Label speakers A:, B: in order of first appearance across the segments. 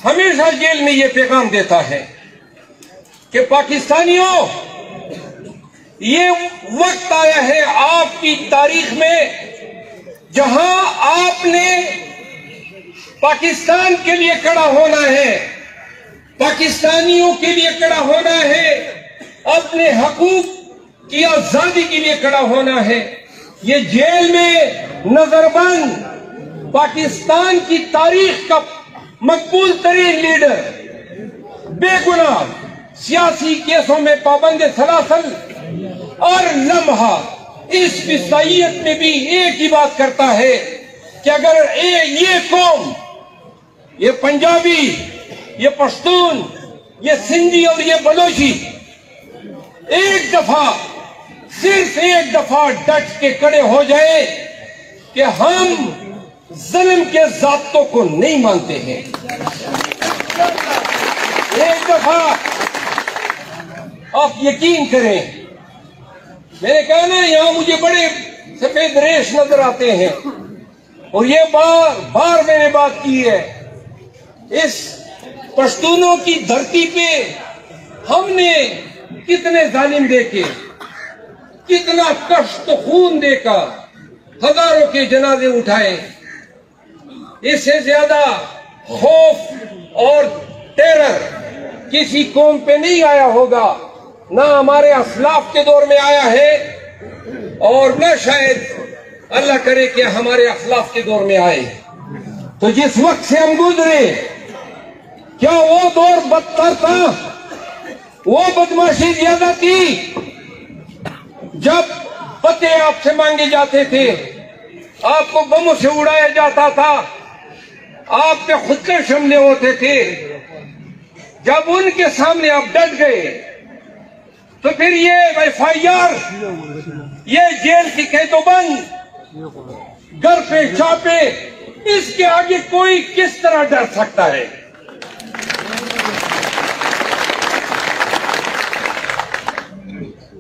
A: हमेशा जेल में ये पैगाम देता है कि पाकिस्तानियों, ये वक्त आया है आपकी तारीख में जहां आपने पाकिस्तान के लिए खड़ा होना है, पाकिस्तानियों के लिए खड़ा होना है, अपने हकूक की आजादी के लिए खड़ा होना है। ये जेल में नजरबंद पाकिस्तान की तारीख का मकबूल तरीन लीडर, बेगुनाह सियासी केसों में पाबंद सलासल और लम्हा इस ईसाइयत में भी एक ही बात करता है कि अगर ये कौम, ये पंजाबी, ये पश्तून, ये सिंधी और ये बलोची एक दफा, सिर्फ एक दफा डट के खड़े हो जाए कि हम जुल्म के ज़ाब्तों को नहीं मानते हैं, एक दफा आप यकीन करें। मैंने कहा ना, यहां मुझे बड़े सफेद रेश नजर आते हैं और ये बार बार मैंने बात की है। इस पश्तूनों की धरती पे हमने कितने जालिम देखे, कितना कष्ट खून देकर हजारों के जनाजे उठाए। इससे ज्यादा खौफ और टेरर किसी कौम पे नहीं आया होगा, ना हमारे असलाफ के दौर में आया है और न शायद अल्लाह करे कि हमारे असलाफ के दौर में आए। तो जिस वक्त से हम गुजरे, क्या वो दौर बदतर था, वो बदमाशी ज्यादा थी? जब पते आपसे मांगे जाते थे, आपको बमों से उड़ाया जाता था, आप पे खुद के हमले होते थे, जब उनके सामने आप डट गए तो फिर ये FIR, ये जेल की कैदोबंद, घर पे छापे, इसके आगे कोई किस तरह डर सकता है?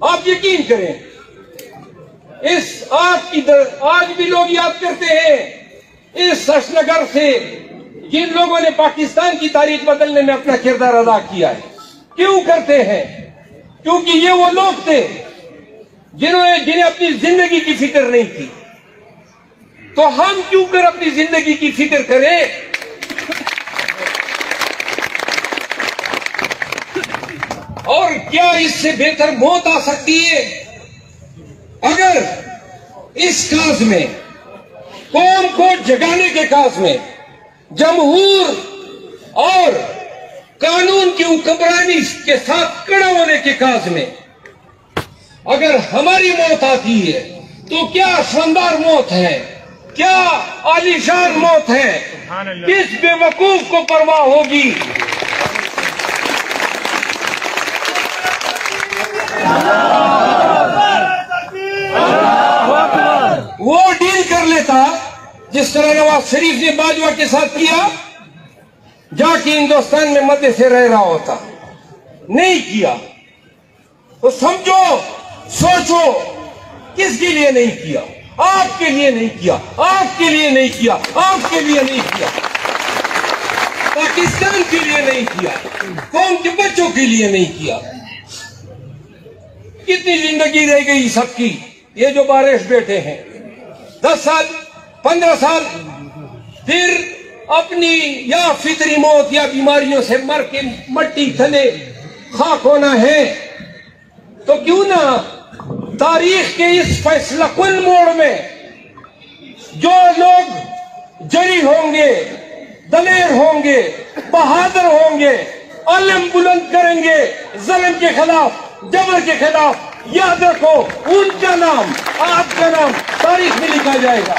A: आप यकीन करें, इस आज भी लोग याद करते हैं इस शशनगर से जिन लोगों ने पाकिस्तान की तारीख बदलने में अपना किरदार अदा किया है। क्यों करते हैं? क्योंकि ये वो लोग थे जिन्हें अपनी जिंदगी की फिक्र नहीं थी। तो हम क्यों कर अपनी जिंदगी की फिक्र करें? और क्या इससे बेहतर मौत आ सकती है? अगर इस काज में, कौम को जगाने के काज में, जमहूर और कानून की हुक्मरानी के साथ खड़ा होने के काज में अगर हमारी मौत आती है, तो क्या शानदार मौत है, क्या आलीशान मौत है, किस बेवकूफ को परवाह होगी? वो डील कर लेता जिस तरह नवाज शरीफ ने बाजवा के साथ किया, जाके हिंदुस्तान में मध्य से रह रहा होता। नहीं किया तो समझो, सोचो, किसके लिए नहीं किया? आपके लिए नहीं किया, आपके लिए नहीं किया, आपके लिए नहीं किया, पाकिस्तान के लिए नहीं किया, कौम के बच्चों के लिए नहीं किया। कितनी जिंदगी रह गई सबकी? ये जो बारिश बैठे हैं 10 साल 15 साल, फिर अपनी या फितरी मौत या बीमारियों से मर के मट्टी थले खाक होना है। तो क्यों ना तारीख के इस फैसला कुल मोड़ में जो लोग जरी होंगे, दलेर होंगे, बहादुर होंगे, अलम बुलंद करेंगे जुल्म के खिलाफ, जबर के खिलाफ, याद रखो उनका नाम, आपका नाम तारीख में लिखा जाएगा।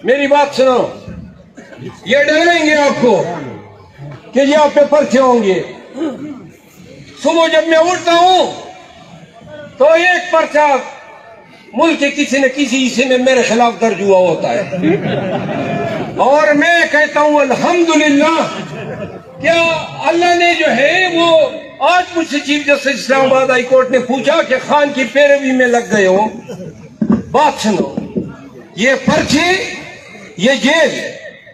A: मेरी बात सुनो, ये डरेंगे आपको कि ये आप पे पर्चे होंगे। सुबह जब मैं उठता हूं तो एक पर्चा मुल्क के किसी न किसी हिस्से में मेरे खिलाफ दर्ज हुआ होता है और मैं कहता हूं अल्हम्दुलिल्लाह। क्या अल्लाह ने जो है वो आज मुझसे chief justice Islamabad high court ने पूछा कि खान की पैरवी में लग गए हो, बात सुनो, ये पर्चे, ये जेल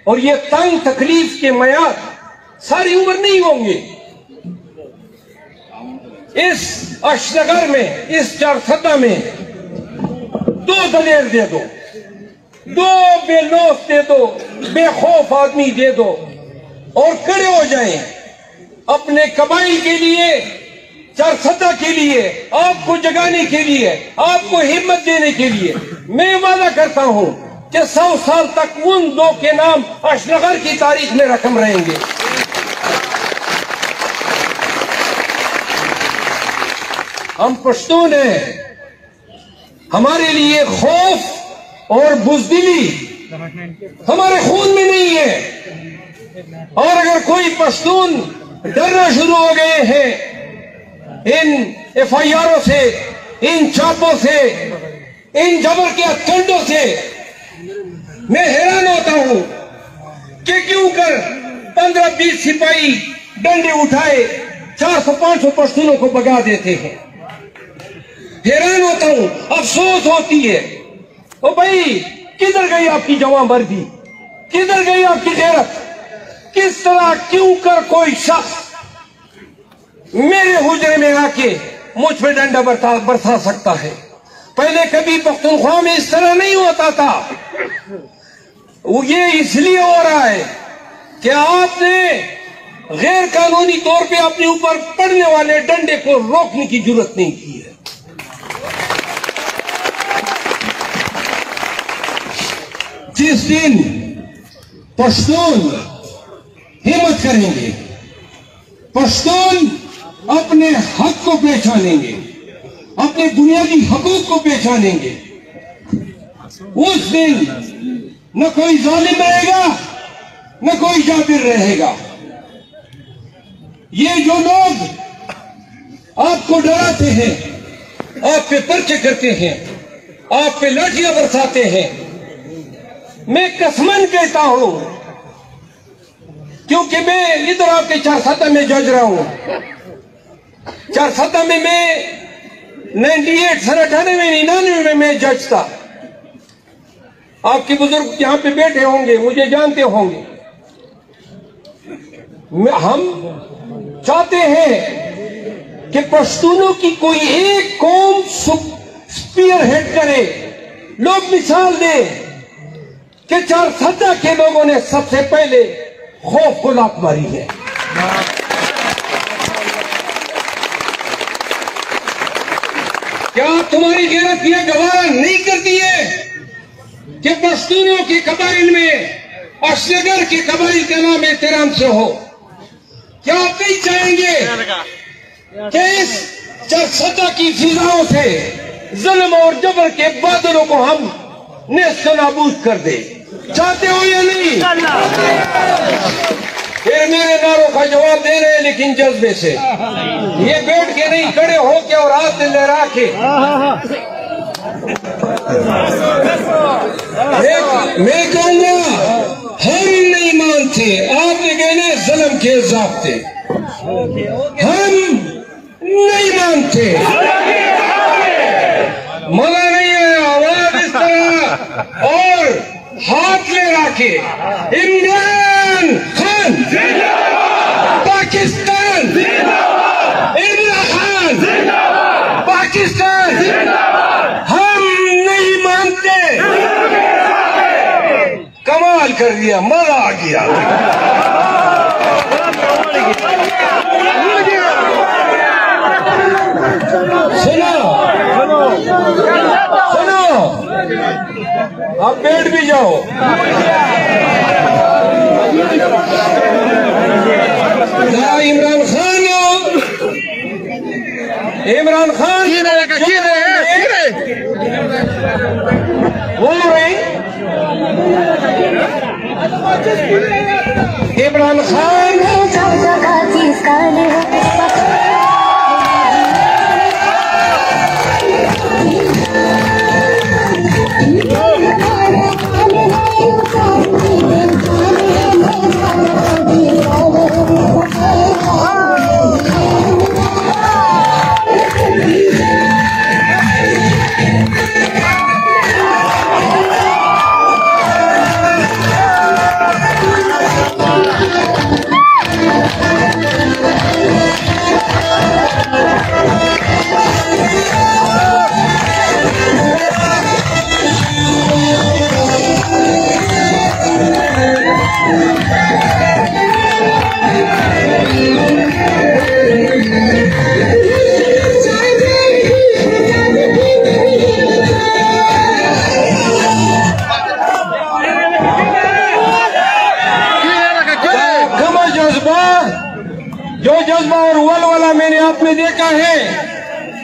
A: और ये तंग तकलीफ के मयार सारी उम्र नहीं होंगे। इस अशनगर में, इस चारसदा में 2 दलेर दे दो, 2 बेलौस दे दो, बेखौफ आदमी दे दो और खड़े हो जाएं अपने कबाइल के लिए, चारसदा के लिए, आपको जगाने के लिए, आपको हिम्मत देने के लिए। मैं वादा करता हूं कि 100 साल तक उन 2 के नाम अशनगर की तारीख में रकम रहेंगे। हम पश्तून हैं, हमारे लिए खौफ और बुज़दिली हमारे खून में नहीं है। और अगर कोई पश्तून डरना शुरू हो गए हैं इन FIRओं से, इन चापों से, इन जबर के हथकंडों से, मैं हैरान होता हूं कि क्यों कर 15-20 सिपाही डंडे उठाए 400-500 पश्तूनों को भगा देते हैं। हैरान होता हूं, अफसोस होती है। ओ भाई, किधर गई आपकी जवां वर्दी, किधर गई आपकी गैरत? किस तरह क्यों कर कोई शख्स मेरे हुजरे में आके मुझ पे डंडा बरसा सकता है? पहले कभी पख्तूनख्वा में इस तरह नहीं होता था। ये इसलिए हो रहा है कि आपने गैर कानूनी तौर पे अपने ऊपर पड़ने वाले डंडे को रोकने की जरूरत नहीं की है। जिस दिन पश्तून हिम्मत करेंगे, पश्तून अपने हक को पहचानेंगे, अपने बुनियादी हकूक को पहचानेंगे, उस दिन न कोई जालिम रहेगा, न कोई जाबिर रहेगा। ये जो लोग आपको डराते हैं, आप पे पर्चे करते हैं, आप पे लाठियां बरसाते हैं, मैं कसमन कहता हूं, क्योंकि मैं इधर आपके चारसदा में जज रहा हूं। चारसदा में मैं 98 सन 98-99 में मैं जज था। आपके बुजुर्ग यहां पे बैठे होंगे, मुझे जानते होंगे। हम चाहते हैं कि पश्तूनों की कोई एक कौम स्पीयर हेड करे, लोग मिसाल दे कि चारसदा के लोगों ने सबसे पहले खौफ को लात मारी है। क्या तुम्हारी गैरत यह गवाह नहीं करती है कि पश्तूनों के कबाइल में अशनगर के कबाइल का नाम एहतराम से हो? क्या आप नहीं चाहेंगे कि इस चारसदा की फिजाओं से जुल्म और जबर के बादलों को हम नेस्त नाबूद कर दे? चाहते हो या नहीं? फिर मेरे नारों का जवाब दे रहे हैं, लेकिन जज्बे से, ये बैठ के नहीं, खड़े होके और हाथ लहरा के। मैं कहूंगा हम नहीं मानते, आपने कहना जुल्म के ज़ाब्ते, हम नहीं मानते। मजा नहीं है, आवाज इस तरह और हाथ ले रखे। इमरान खान पाकिस्तान, इमरान खान पाकिस्तान, हम नहीं मानते। कमाल कर दिया, मजा आ गया। सुनो सुनो, आप बैठ भी जाओ। इमरान खान, इमरान खान बोल रहे, इमरान खान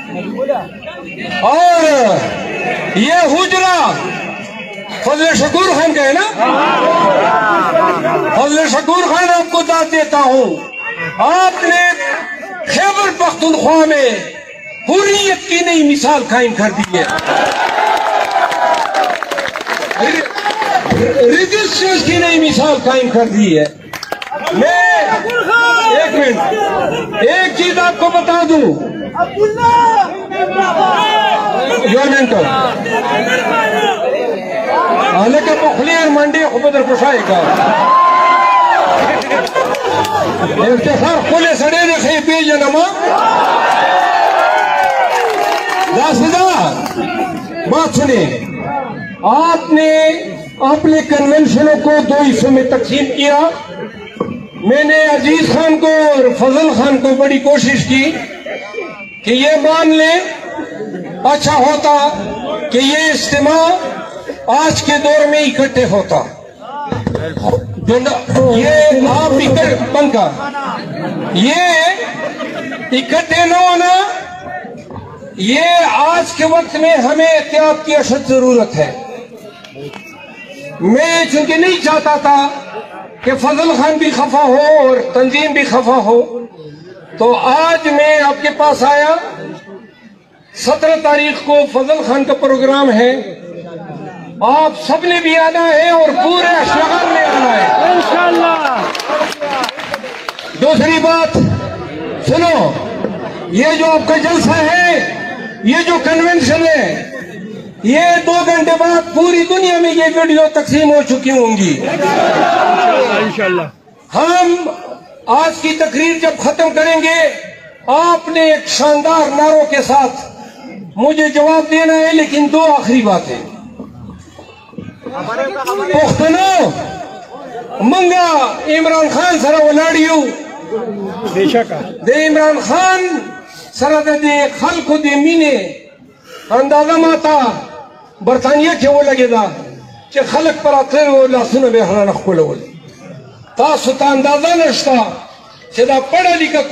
A: और ये हुजरा फजल शकूर खान का है ना, फजल शकूर खान आपको दाद देता हूं, आपने खैबर पख्तूनख्वा में हुर्रियत की नई मिसाल कायम कर दी है, रजिस्टर्स की नई मिसाल कायम कर दी है। मैं एक मिनट एक चीज आपको बता दूं, हालांकि पुखलियार मंडी खुबदर कुशाई का इफ्तिखार खुले सड़े रखे पेज नमा बात सुने, आपने अपने कन्वेंशनों को 2 हिस्सों में तकसीम किया। मैंने अजीज खान को और फजल खान को बड़ी कोशिश की कि ये मान ले, अच्छा होता कि ये इज्तिमा आज के दौर में इकट्ठे होता, ये आप पंखा ये इकट्ठे न होना, ये आज के वक्त में हमें एहतियात की अशद जरूरत है। मैं चूंकि नहीं चाहता था कि फजल खान भी खफा हो और तंजीम भी खफा हो, तो आज मैं आपके पास आया। 17 तारीख को फजल खान का प्रोग्राम है, आप सबने भी आना है और पूरे अशगार में आना है इंशाअल्लाह। दूसरी बात सुनो, ये जो आपका जलसा है, ये जो कन्वेंशन है, ये 2 घंटे बाद पूरी दुनिया में ये वीडियो तकसीम हो चुकी होंगी इंशाअल्लाह। हम आज की तकरीर जब खत्म करेंगे, आपने एक शानदार नारों के साथ मुझे जवाब देना है, लेकिन 2 आखिरी बातें। पुख्तनो मंगा इमरान खान सरा वलाड़ियो दे इमरान खान सरा दे खल को दे मीने अंदाजा माता बरतानिया के वो लगेगा कि खलक पर आते वो लासुन बेहरा नखोल तासुता अंदाजा नश्ता पढ़ा लिखा